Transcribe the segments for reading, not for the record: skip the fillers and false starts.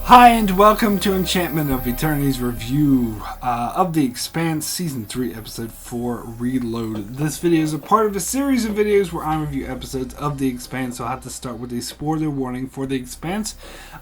Hi and welcome to Enchantment of Eternity's review of The Expanse Season 3 Episode 4 Reload. This video is a part of a series of videos where I review episodes of The Expanse, so I have to start with a spoiler warning for The Expanse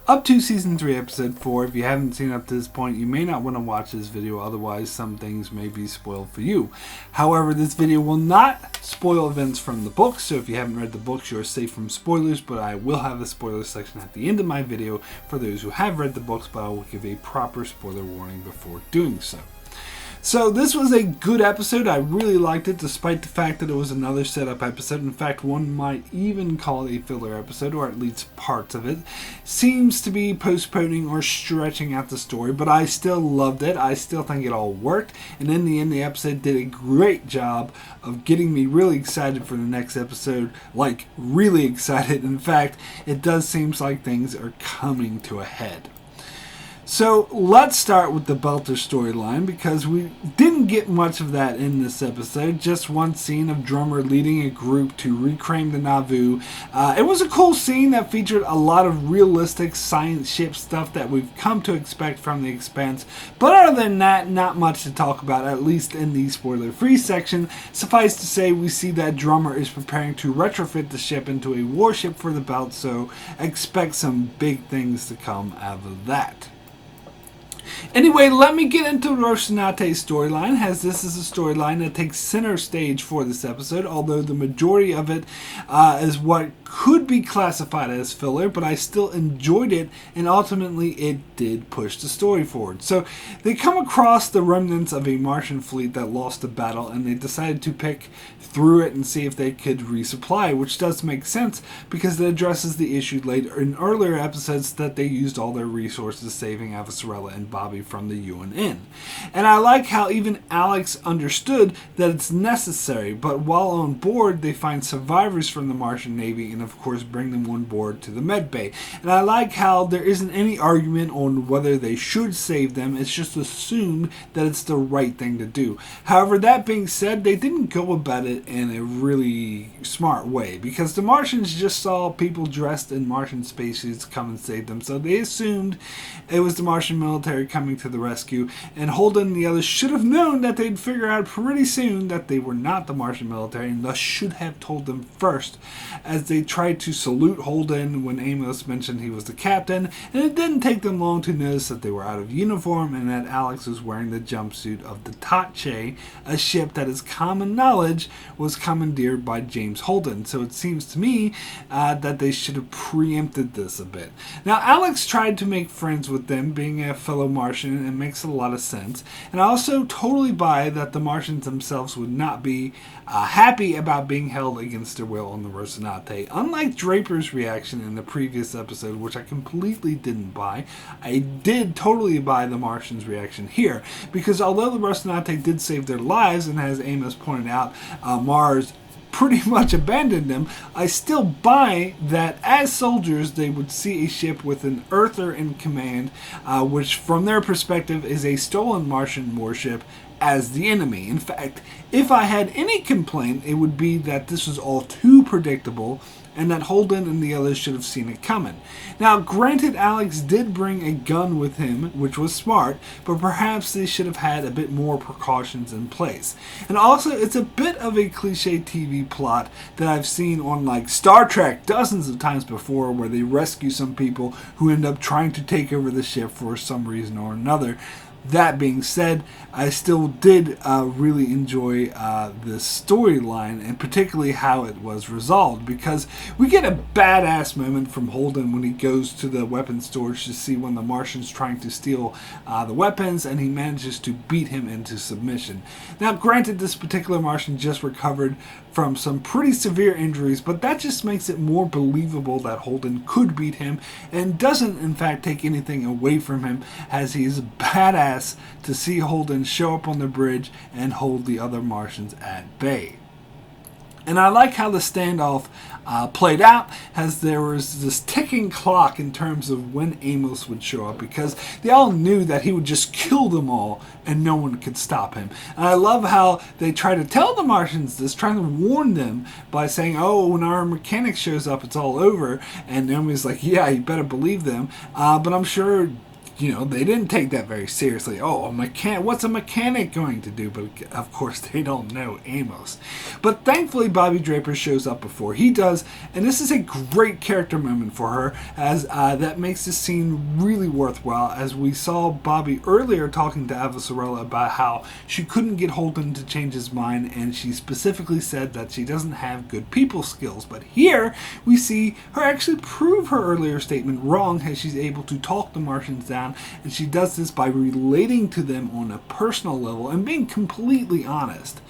up to Season 3 Episode 4. If you haven't seen up to this point, you may not want to watch this video, otherwise some things may be spoiled for you. However, this video will not spoil events from the books, so if you haven't read the books, you are safe from spoilers, but I will have a spoiler section at the end of my video for those who have read the books, but I will give a proper spoiler warning before doing so. So this was a good episode. I really liked it, despite the fact that it was another setup episode. In fact, one might even call it a filler episode, or at least parts of it. Seems to be postponing or stretching out the story, but I still loved it. I still think it all worked, and in the end, the episode did a great job of getting me really excited for the next episode. Like, really excited. In fact, it does seem like things are coming to a head. So let's start with the Belter storyline, because we didn't get much of that in this episode. Just one scene of Drummer leading a group to reclaim the Nauvoo. It was a cool scene that featured a lot of realistic science ship stuff that we've come to expect from The Expanse. But other than that, not much to talk about, at least in the spoiler-free section. Suffice to say, we see that Drummer is preparing to retrofit the ship into a warship for the Belt, so expect some big things to come out of that. Anyway, let me get into Rocinante's storyline, as this is a storyline that takes center stage for this episode, although the majority of it is what could be classified as filler, but I still enjoyed it, and ultimately it did push the story forward. So they come across the remnants of a Martian fleet that lost the battle, and they decided to pick through it and see if they could resupply, which does make sense because it addresses the issue later in earlier episodes that they used all their resources saving Ava Sorel and Bobby from the UNN. And I like how even Alex understood that it's necessary, but while on board they find survivors from the Martian Navy and of course bring them on board to the medbay. And I like how there isn't any argument on whether they should save them, it's just assumed that it's the right thing to do. However, that being said, they didn't go about it in a really smart way, because the Martians just saw people dressed in Martian spacesuits come and save them, so they assumed it was the Martian military coming to the rescue, and Holden and the others should have known that they'd figure out pretty soon that they were not the Martian military, and thus should have told them first, as they tried to salute Holden when Amos mentioned he was the captain, and it didn't take them long to notice that they were out of uniform and that Alex was wearing the jumpsuit of the Tache, a ship that is common knowledge was commandeered by James Holden. So it seems to me that they should have preempted this a bit. Now, Alex tried to make friends with them, being a fellow Martian, and it makes a lot of sense. And I also totally buy that the Martians themselves would not be happy about being held against their will on the Rocinante. Unlike Draper's reaction in the previous episode, which I completely didn't buy, I did totally buy the Martians' reaction here, because although the Rocinante did save their lives, and as Amos pointed out, Mars pretty much abandoned them, I still buy that as soldiers they would see a ship with an Earther in command, which from their perspective is a stolen Martian warship, as the enemy. In fact, if I had any complaint, it would be that this was all too predictable and that Holden and the others should have seen it coming. Now, granted, Alex did bring a gun with him, which was smart, but perhaps they should have had a bit more precautions in place. And also, it's a bit of a cliche TV plot that I've seen on like Star Trek dozens of times before, where they rescue some people who end up trying to take over the ship for some reason or another. That being said, I still did really enjoy this storyline, and particularly how it was resolved, because we get a badass moment from Holden when he goes to the weapons storage to see one of the Martians trying to steal the weapons, and he manages to beat him into submission. Now, granted, this particular Martian just recovered from some pretty severe injuries, but that just makes it more believable that Holden could beat him, and doesn't in fact take anything away from him, as he's badass to see Holden show up on the bridge and hold the other Martians at bay. And I like how the standoff played out, as there was this ticking clock in terms of when Amos would show up, because they all knew that he would just kill them all and no one could stop him. And I love how they try to tell the Martians this, trying to warn them by saying, oh, when our mechanic shows up, it's all over. And Naomi's like, yeah, you better believe them. But I'm sure, they didn't take that very seriously. Oh, what's a mechanic going to do? But of course, they don't know Amos. But thankfully, Bobby Draper shows up before he does, and this is a great character moment for her, as that makes the scene really worthwhile, as we saw Bobby earlier talking to Ava Sorel about how she couldn't get Holden to change his mind, and she specifically said that she doesn't have good people skills. But here, we see her actually prove her earlier statement wrong, as she's able to talk the Martians down. And she does this by relating to them on a personal level and being completely honest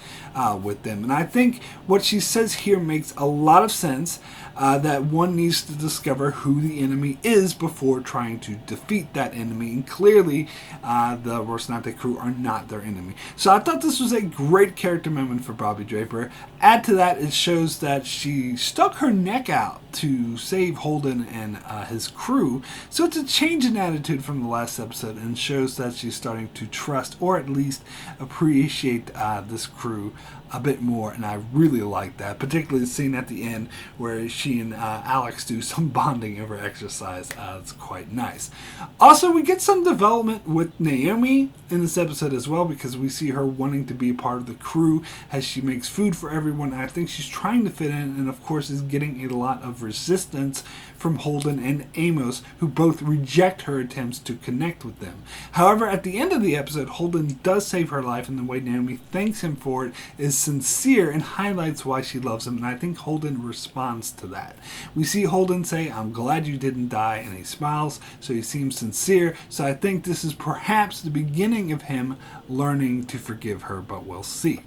with them. And I think what she says here makes a lot of sense, that one needs to discover who the enemy is before trying to defeat that enemy. And clearly, the Rocinante crew are not their enemy. So I thought this was a great character moment for Bobby Draper. Add to that, it shows that she stuck her neck out to save Holden and his crew. So it's a change in attitude from the last episode, and shows that she's starting to trust, or at least appreciate, this crew a bit more, and I really like that, particularly the scene at the end where she and Alex do some bonding over exercise. It's quite nice. Also, we get some development with Naomi in this episode as well, because we see her wanting to be a part of the crew as she makes food for everyone. I think she's trying to fit in, and of course is getting a lot of resistance from Holden and Amos, who both reject her attempts to connect with them. However, at the end of the episode, Holden does save her life, and the way Naomi thanks him for it is sincere and highlights why she loves him, and I think Holden responds to that. We see Holden say, "I'm glad you didn't die," and he smiles, so he seems sincere. So I think this is perhaps the beginning of him learning to forgive her, but we'll see.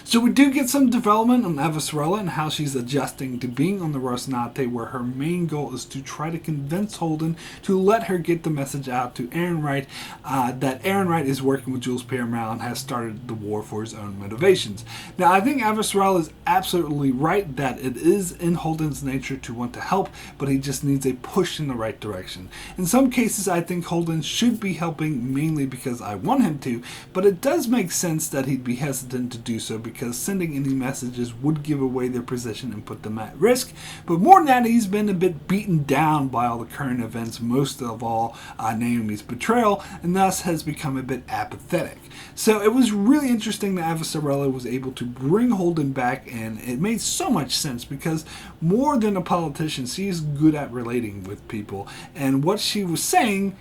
So we do get some development on Ava Sorel and how she's adjusting to being on the Rocinante, where her main goal is to try to convince Holden to let her get the message out to Aaron Wright, that Aaron Wright is working with Jules Pierre Mal and has started the war for his own motivations. Now, I think Ava Sorel is absolutely right that it is in Holden's nature to want to help, but he just needs a push in the right direction. In some cases, I think Holden should be helping mainly because I want him to, but it does make sense that he'd be hesitant to do so, because sending any messages would give away their position and put them at risk. But more than that, he's been a bit beaten down by all the current events, most of all Naomi's betrayal, and thus has become a bit apathetic. So it was really interesting that Ava Sorel was able to bring Holden back, and it made so much sense, because more than a politician, she's good at relating with people, and what she was saying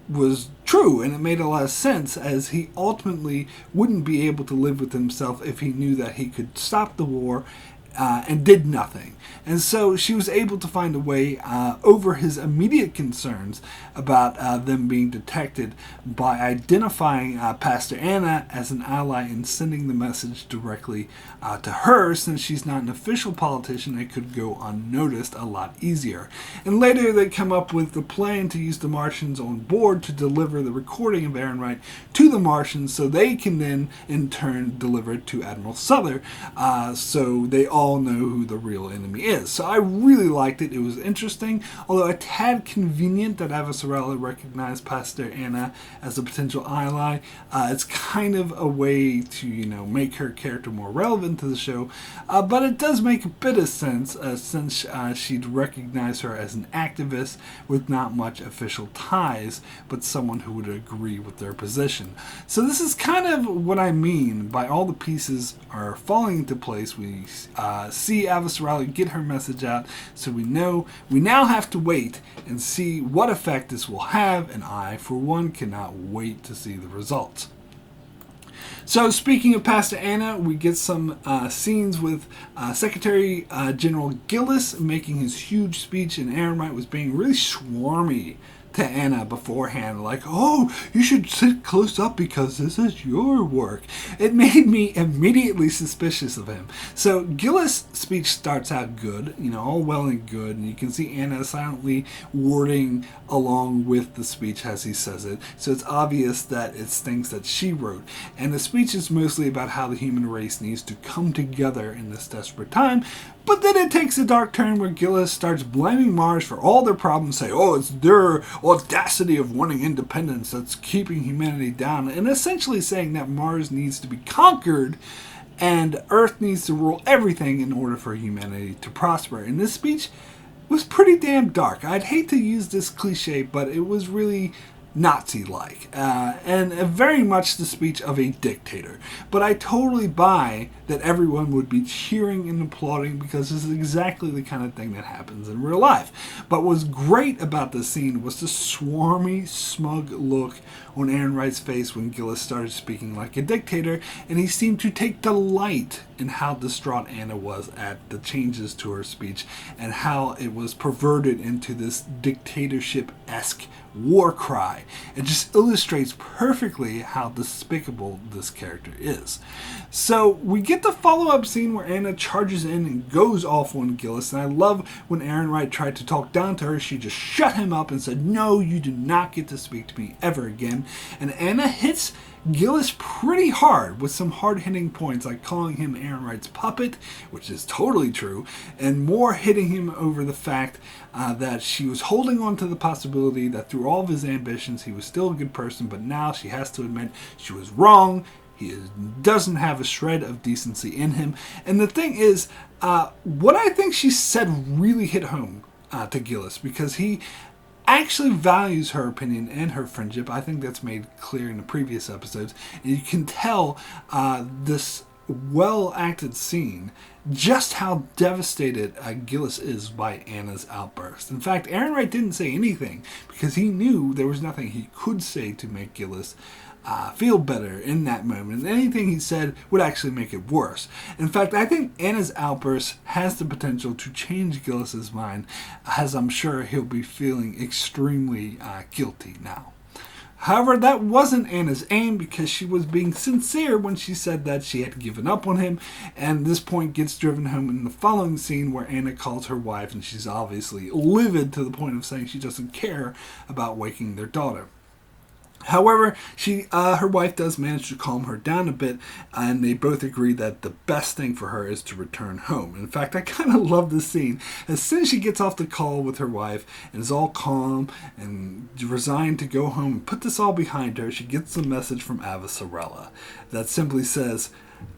was true, and it made a lot of sense, as he ultimately wouldn't be able to live with himself if he knew that he could stop the war and did nothing. And so she was able to find a way over his immediate concerns about them being detected by identifying Pastor Anna as an ally and sending the message directly to her. Since she's not an official politician, it could go unnoticed a lot easier. And later they come up with the plan to use the Martians on board to deliver the recording of Aaron Wright to the Martians, so they can then in turn deliver it to Admiral Souther, so they all know who the real enemy is. So I really liked it. It was interesting, although a tad convenient that Ava Sorel recognized Pastor Anna as a potential ally. It's kind of a way to, make her character more relevant to the show, but it does make a bit of sense, since she'd recognize her as an activist with not much official ties, but someone who would agree with their position. So this is kind of what I mean by all the pieces are falling into place. We see Ava Sorel get her message out, so we now have to wait and see what effect this will have, and I, for one, cannot wait to see the results. So speaking of Pastor Anna, we get some scenes with Secretary General Gillis making his huge speech, and Aaron Wright was being really swarmy to Anna beforehand, like, "Oh, you should sit close up because this is your work." It made me immediately suspicious of him. So Gillis' speech starts out good, all well and good, and you can see Anna silently wording along with the speech as he says it, so it's obvious that it's things that she wrote. And the speech is mostly about how the human race needs to come together in this desperate time, But then it takes a dark turn where Gillis starts blaming Mars for all their problems, saying, oh, it's their audacity of wanting independence that's keeping humanity down, and essentially saying that Mars needs to be conquered and Earth needs to rule everything in order for humanity to prosper. And this speech was pretty damn dark. I'd hate to use this cliche, but it was really Nazi-like, and very much the speech of a dictator. But I totally buy that everyone would be cheering and applauding because this is exactly the kind of thing that happens in real life. But what was great about this scene was the swarmy, smug look on Aaron Wright's face when Gillis started speaking like a dictator, and he seemed to take delight in how distraught Anna was at the changes to her speech and how it was perverted into this dictatorship-esque war cry. It just illustrates perfectly how despicable this character is. So we get the follow-up scene where Anna charges in and goes off on Gillis, and I love when Aaron Wright tried to talk down to her, she just shut him up and said, no, you do not get to speak to me ever again. And Anna hits Gillis pretty hard with some hard-hitting points, like calling him Aaron Wright's puppet, which is totally true, and more hitting him over the fact that she was holding on to the possibility that through all of his ambitions, he was still a good person, but now she has to admit she was wrong. He doesn't have a shred of decency in him. And the thing is, what I think she said really hit home to Gillis, because he actually values her opinion and her friendship. I think that's made clear in the previous episodes. And you can tell this well-acted scene just how devastated Gillis is by Anna's outburst. In fact, Aaron Wright didn't say anything because he knew there was nothing he could say to make Gillis feel better in that moment. And anything he said would actually make it worse. In fact, I think Anna's outburst has the potential to change Gillis's mind, as I'm sure he'll be feeling extremely guilty now. However, that wasn't Anna's aim, because she was being sincere when she said that she had given up on him, and this point gets driven home in the following scene where Anna calls her wife, and she's obviously livid to the point of saying she doesn't care about waking their daughter. However, her wife does manage to calm her down a bit, and they both agree that the best thing for her is to return home. In fact, I kind of love this scene. As soon as she gets off the call with her wife and is all calm and resigned to go home and put this all behind her, she gets a message from Ava Sorel that simply says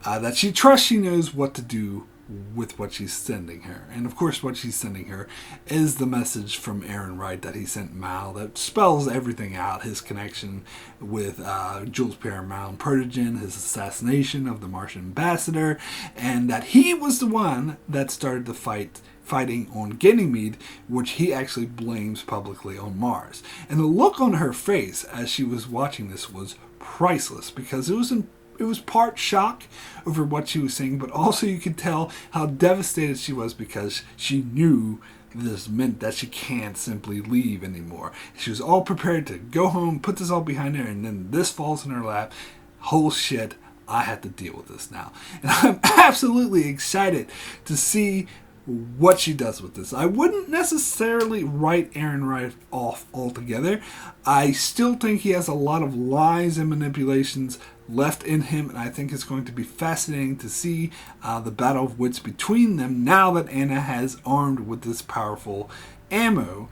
that she trusts she knows what to do with what she's sending her. And of course what she's sending her is the message from Aaron Wright that he sent Mal that spells everything out: his connection with Jules Pierre Mal Protogen, his assassination of the Martian ambassador, and that he was the one that started the fighting on Ganymede, which he actually blames publicly on Mars. And the look on her face as she was watching this was priceless, because it was part shock over what she was saying, but also you could tell how devastated she was, because she knew this meant that she can't simply leave anymore. She was all prepared to go home, put this all behind her, and then this falls in her lap. Whole shit, I have to deal with this now. And I'm absolutely excited to see what she does with this. I wouldn't necessarily write Aaron Wright off altogether. I still think he has a lot of lies and manipulations left in him, and I think it's going to be fascinating to see the battle of wits between them now that Anna has armed with this powerful ammo.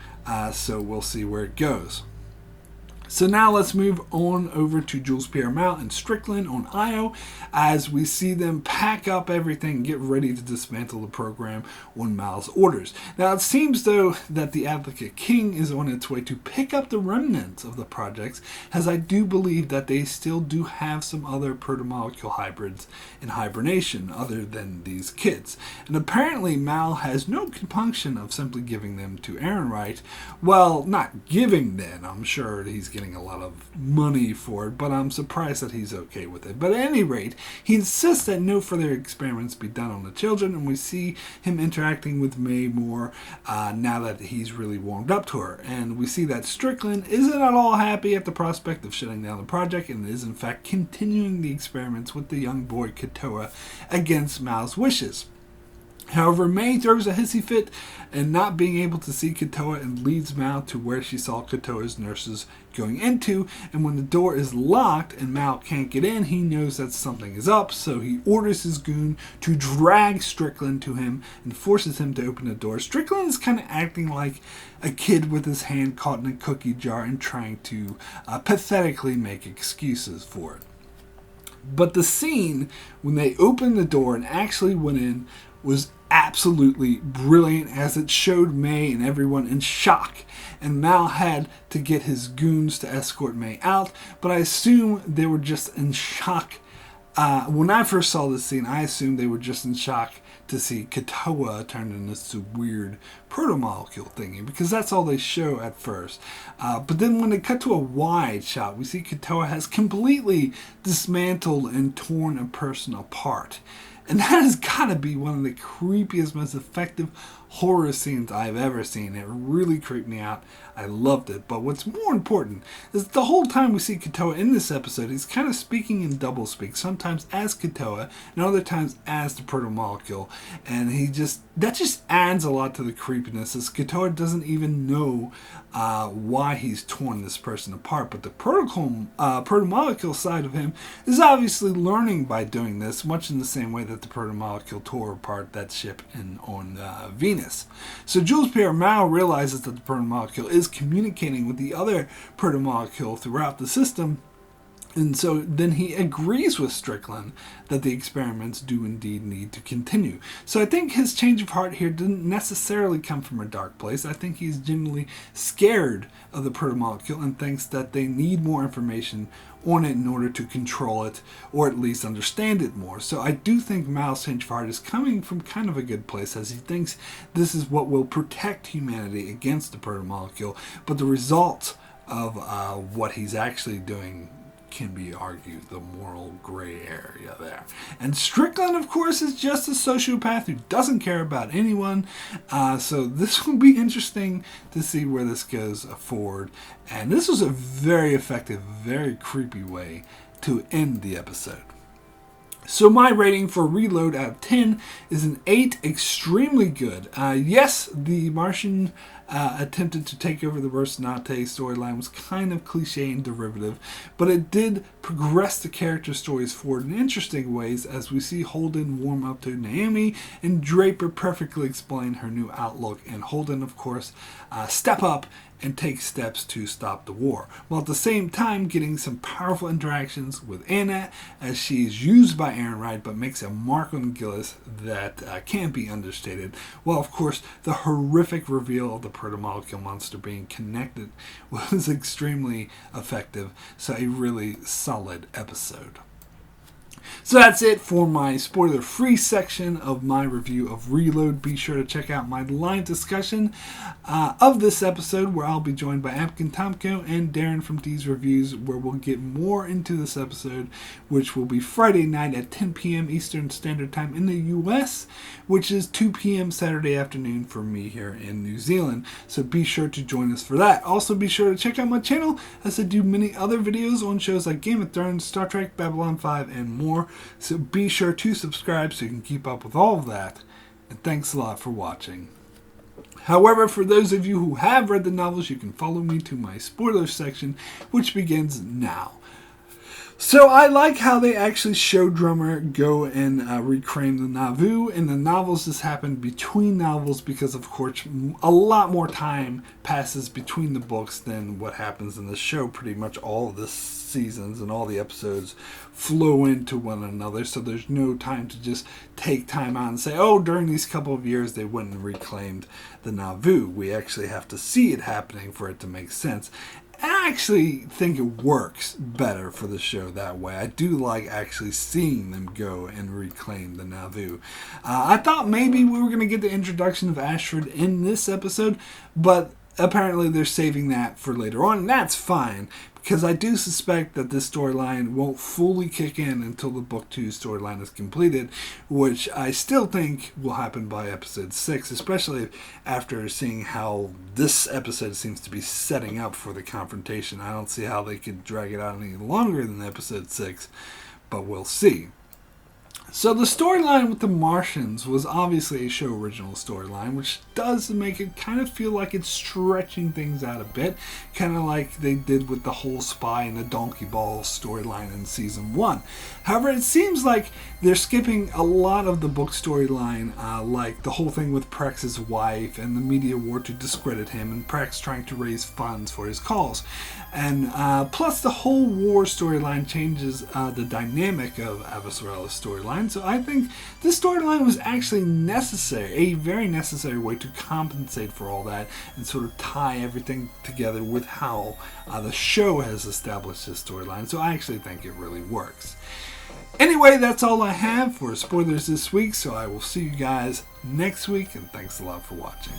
So we'll see where it goes. So now let's move on over to Jules Pierre Mal and Strickland on Io, as we see them pack up everything and get ready to dismantle the program on Mal's orders. Now it seems though that the Advocate King is on its way to pick up the remnants of the projects, as I do believe that they still do have some other protomolecule hybrids in hibernation other than these kids. And apparently Mal has no compunction of simply giving them to Aaron Wright. Well, not giving them, I'm sure he's getting a lot of money for it, but I'm surprised that he's okay with it. But at any rate, he insists that no further experiments be done on the children, and we see him interacting with May more now that he's really warmed up to her. And we see that Strickland isn't at all happy at the prospect of shutting down the project, and is in fact continuing the experiments with the young boy Katoa against Mal's wishes. However, May throws a hissy fit and not being able to see Kotoa and leads Mao to where she saw Kotoa's nurses going into, and when the door is locked and Mao can't get in, he knows that something is up, so he orders his goon to drag Strickland to him and forces him to open the door. Strickland is kind of acting like a kid with his hand caught in a cookie jar and trying to pathetically make excuses for it. But the scene when they opened the door and actually went in was absolutely brilliant, as it showed May and everyone in shock, and Mal had to get his goons to escort May out, but I assume they were just in shock. When I first saw this scene, I assumed they were just in shock to see Kotoa turn into this weird proto-molecule thingy, because that's all they show at first. But then when they cut to a wide shot, we see Kotoa has completely dismantled and torn a person apart. And that has got to be one of the creepiest, most effective horror scenes I've ever seen. It really creeped me out. I loved it. But what's more important is the whole time we see Kotoa in this episode, he's kind of speaking in doublespeak, sometimes as Kotoa and other times as the proto-molecule. And that just adds a lot to the creepiness, as Kotoa doesn't even know why he's torn this person apart. But the proto-molecule side of him is obviously learning by doing this, much in the same way that the proto-molecule tore apart that ship on Venus. So Jules Pierre Mao realizes that the proto-molecule is communicating with the other proto-molecule throughout the system, and so then he agrees with Strickland that the experiments do indeed need to continue. So I think his change of heart here didn't necessarily come from a dark place. I think he's genuinely scared of the proto-molecule and thinks that they need more information on it in order to control it, or at least understand it more. So I do think Mao's change of heart is coming from kind of a good place, as he thinks this is what will protect humanity against the proto-molecule, but the result of what he's actually doing can be argued the moral gray area there. And Strickland, of course, is just a sociopath who doesn't care about anyone. So this will be interesting to see where this goes forward. And this was a very effective, very creepy way to end the episode. So my rating for Reload out of 10 is an 8, extremely good. Yes, the Martian attempted to take over the Versanate storyline was kind of cliche and derivative, but it did progress the character stories forward in interesting ways, as we see Holden warm up to Naomi and Draper perfectly explain her new outlook, and Holden, of course, step up and take steps to stop the war, while at the same time getting some powerful interactions with Anna, as she is used by Ehrenreich but makes a mark on Gillis that can't be understated, while of course the horrific reveal of the proto-molecule monster being connected was extremely effective. So a really solid episode. So that's it for my spoiler-free section of my review of Reload. Be sure to check out my live discussion of this episode, where I'll be joined by Apkin Tomko and Darren from D's Reviews, where we'll get more into this episode, which will be Friday night at 10 p.m. Eastern Standard Time in the U.S., which is 2 p.m. Saturday afternoon for me here in New Zealand. So be sure to join us for that. Also be sure to check out my channel, as I do many other videos on shows like Game of Thrones, Star Trek, Babylon 5, and more. So be sure to subscribe so you can keep up with all of that. And thanks a lot for watching. However, for those of you who have read the novels, you can follow me to my spoiler section, which begins now. So I like how they actually show Drummer go and reclaim the Nauvoo. In the novels, this happened between novels because, of course, a lot more time passes between the books than what happens in the show. Pretty much all of the seasons and all the episodes flow into one another, so there's no time to just take time out and say, oh, during these couple of years they went and reclaimed the Nauvoo. We actually have to see it happening for it to make sense. I actually think it works better for the show that way. I do like actually seeing them go and reclaim the Nauvoo. I thought maybe we were going to get the introduction of Ashford in this episode, but apparently they're saving that for later on, and that's fine, because I do suspect that this storyline won't fully kick in until the Book 2 storyline is completed, which I still think will happen by episode 6, especially after seeing how this episode seems to be setting up for the confrontation. I don't see how they could drag it out any longer than episode 6, but we'll see. So the storyline with the Martians was obviously a show original storyline, which does make it kind of feel like it's stretching things out a bit, kind of like they did with the whole Spy and the Donkey Ball storyline in season 1. However, it seems like they're skipping a lot of the book storyline, like the whole thing with Prex's wife and the media war to discredit him, and Prex trying to raise funds for his cause. And plus the whole war storyline changes the dynamic of Ava Sorel's storyline. So I think this storyline was actually necessary, a very necessary way to compensate for all that and sort of tie everything together with how the show has established this storyline. So I actually think it really works. Anyway, that's all I have for spoilers this week, so I will see you guys next week, and thanks a lot for watching.